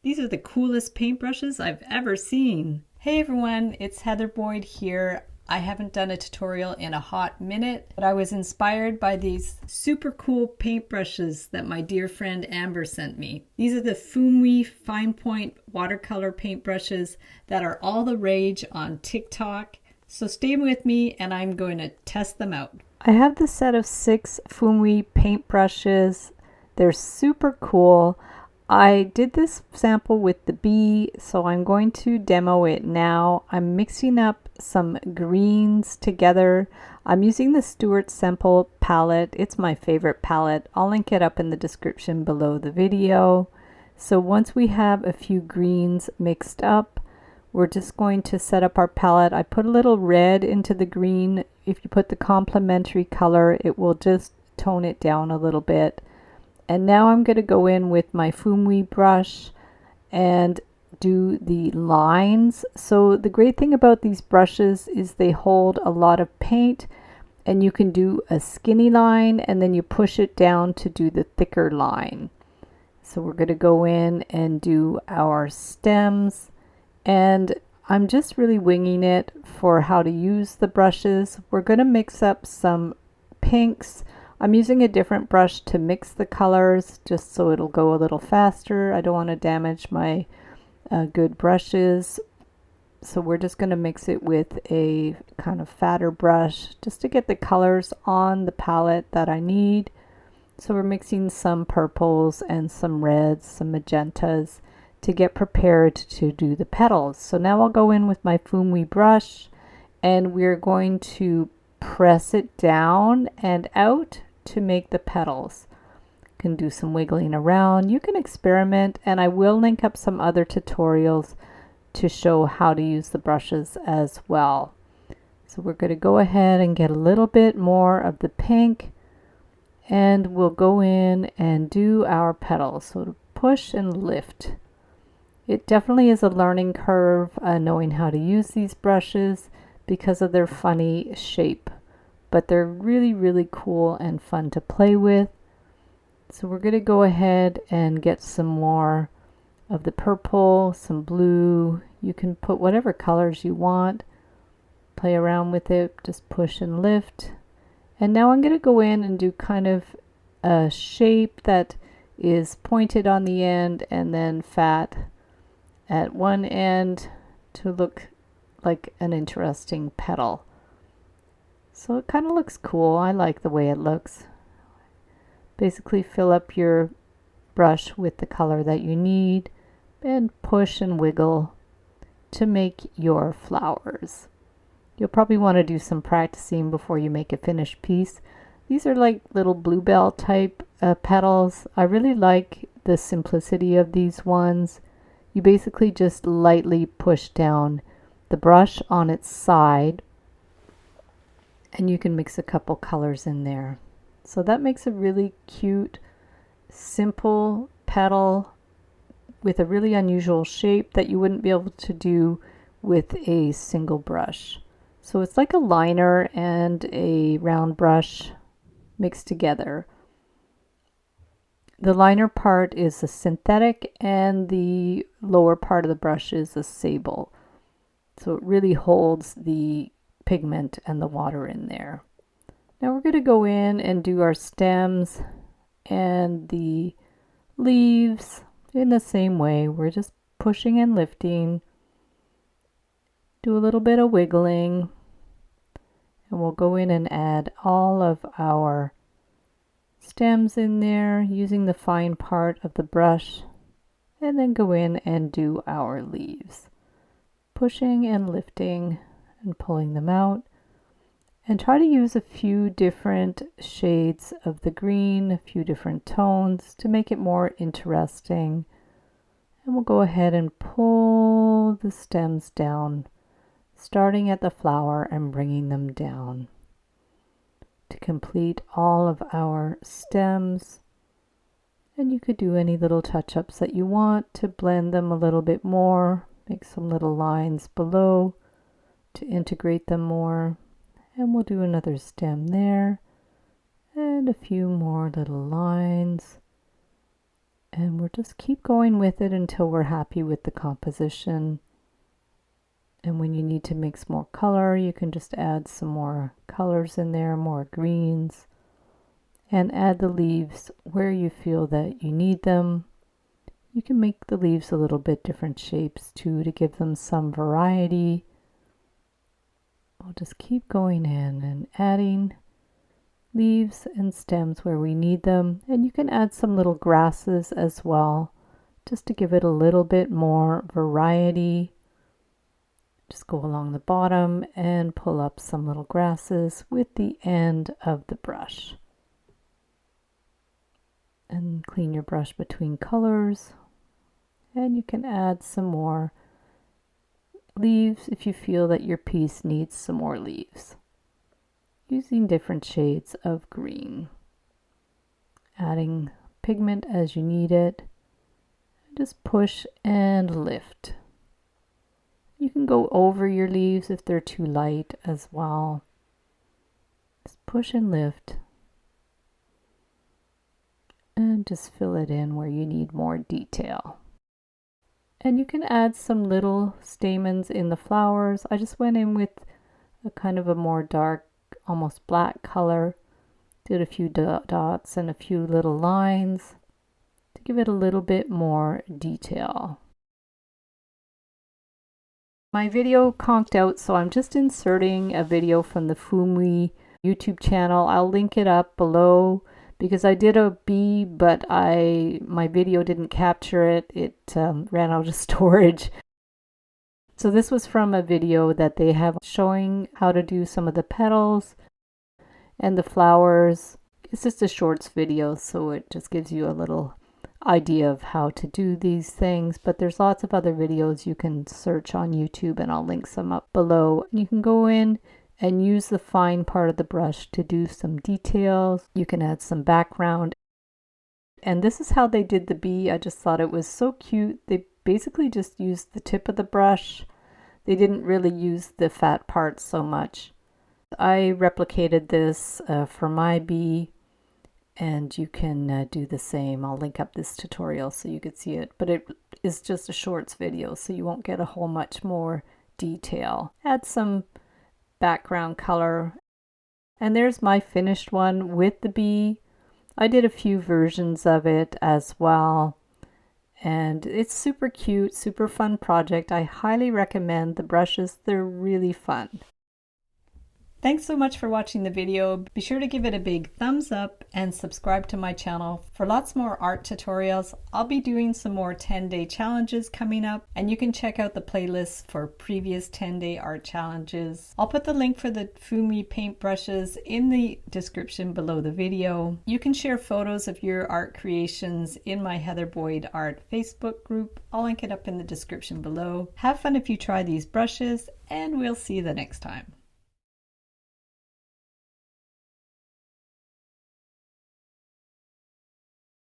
These are the coolest paintbrushes I've ever seen. Hey everyone, it's Heather Boyd here. I haven't done a tutorial in a hot minute, but I was inspired by these super cool paintbrushes that my dear friend Amber sent me. These are the Fuumuui fine point watercolor paintbrushes that are all the rage on TikTok. So stay with me and I'm going to test them out. I have the set of 6 Fuumuui paintbrushes. They're super cool. I did this sample with the bee, so I'm going to demo it now. I'm mixing up some greens together. I'm using the Stuart Semple palette. It's my favorite palette. I'll link it up in the description below the video. So once we have a few greens mixed up, we're just going to set up our palette. I put a little red into the green. If you put the complementary color, it will just tone it down a little bit. And now I'm going to go in with my Fuumuui brush and do the lines. So the great thing about these brushes is they hold a lot of paint, and you can do a skinny line and then you push it down to do the thicker line. So we're going to go in and do our stems, and I'm just really winging it for how to use the brushes. We're going to mix up some pinks. I'm using a different brush to mix the colors just so it'll go a little faster. I don't want to damage my good brushes. So we're just going to mix it with a kind of fatter brush just to get the colors on the palette that I need. So we're mixing some purples and some reds, some magentas to get prepared to do the petals. So now I'll go in with my Fuumuui brush and we're going to press it down and out to make the petals. You can do some wiggling around. You can experiment, and I will link up some other tutorials to show how to use the brushes as well. So we're going to go ahead and get a little bit more of the pink, and we'll go in and do our petals. So to push and lift. It definitely is a learning curve knowing how to use these brushes because of their funny shape. But they're really, really cool and fun to play with. So we're going to go ahead and get some more of the purple, some blue. You can put whatever colors you want. Play around with it, just push and lift. And now I'm going to go in and do kind of a shape that is pointed on the end and then fat at one end to look like an interesting petal. So it kind of looks cool. I like the way it looks. Basically fill up your brush with the color that you need and push and wiggle to make your flowers. You'll probably want to do some practicing before you make a finished piece. These are like little bluebell type petals. I really like the simplicity of these ones. You basically just lightly push down the brush on its side, and you can mix a couple colors in there. So that makes a really cute, simple petal with a really unusual shape that you wouldn't be able to do with a single brush. So it's like a liner and a round brush mixed together. The liner part is a synthetic and the lower part of the brush is a sable. So it really holds the pigment and the water in there. Now we're going to go in and do our stems and the leaves in the same way. We're just pushing and lifting. Do a little bit of wiggling, and we'll go in and add all of our stems in there using the fine part of the brush, and then go in and do our leaves, pushing and lifting and pulling them out, and try to use a few different shades of the green, a few different tones to make it more interesting. And we'll go ahead and pull the stems down, starting at the flower and bringing them down to complete all of our stems. And you could do any little touch-ups that you want to blend them a little bit more, make some little lines below to integrate them more. And we'll do another stem there and a few more little lines. And we'll just keep going with it until we're happy with the composition. And when you need to mix more color, you can just add some more colors in there, more greens, and add the leaves where you feel that you need them. You can make the leaves a little bit different shapes too to give them some variety. We'll just keep going in and adding leaves and stems where we need them. And you can add some little grasses as well, just to give it a little bit more variety. Just go along the bottom and pull up some little grasses with the end of the brush. And clean your brush between colors. And you can add some more leaves if you feel that your piece needs some more leaves. Using different shades of green. Adding pigment as you need it. Just push and lift. You can go over your leaves if they're too light as well. Just push and lift. And just fill it in where you need more detail. And you can add some little stamens in the flowers. I just went in with a kind of a more dark, almost black color. Did a few dots and a few little lines to give it a little bit more detail. My video conked out, so I'm just inserting a video from the Fuumuui YouTube channel. I'll link it up below because I did a bee, but my video didn't capture it. It ran out of storage. So this was from a video that they have showing how to do some of the petals and the flowers. It's just a shorts video, so it just gives you a little idea of how to do these things, but there's lots of other videos you can search on YouTube, and I'll link some up below. You can go in and use the fine part of the brush to do some details. You can add some background. And this is how they did the bee. I just thought it was so cute. They basically just used the tip of the brush. They didn't really use the fat parts so much. I replicated this for my bee, and you can do the same. I'll link up this tutorial so you could see it, but it is just a shorts video, so you won't get a whole much more detail. Add some background color, and there's my finished one with the bee. I did a few versions of it as well, and it's super cute, super fun project. I highly recommend the brushes. They're really fun. Thanks so much for watching the video. Be sure to give it a big thumbs up and subscribe to my channel for lots more art tutorials. I'll be doing some more 10-day challenges coming up, and you can check out the playlists for previous 10-day art challenges. I'll put the link for the Fuumuui paintbrushes in the description below the video. You can share photos of your art creations in my Heather Boyd Art Facebook group. I'll link it up in the description below. Have fun if you try these brushes, and we'll see you the next time.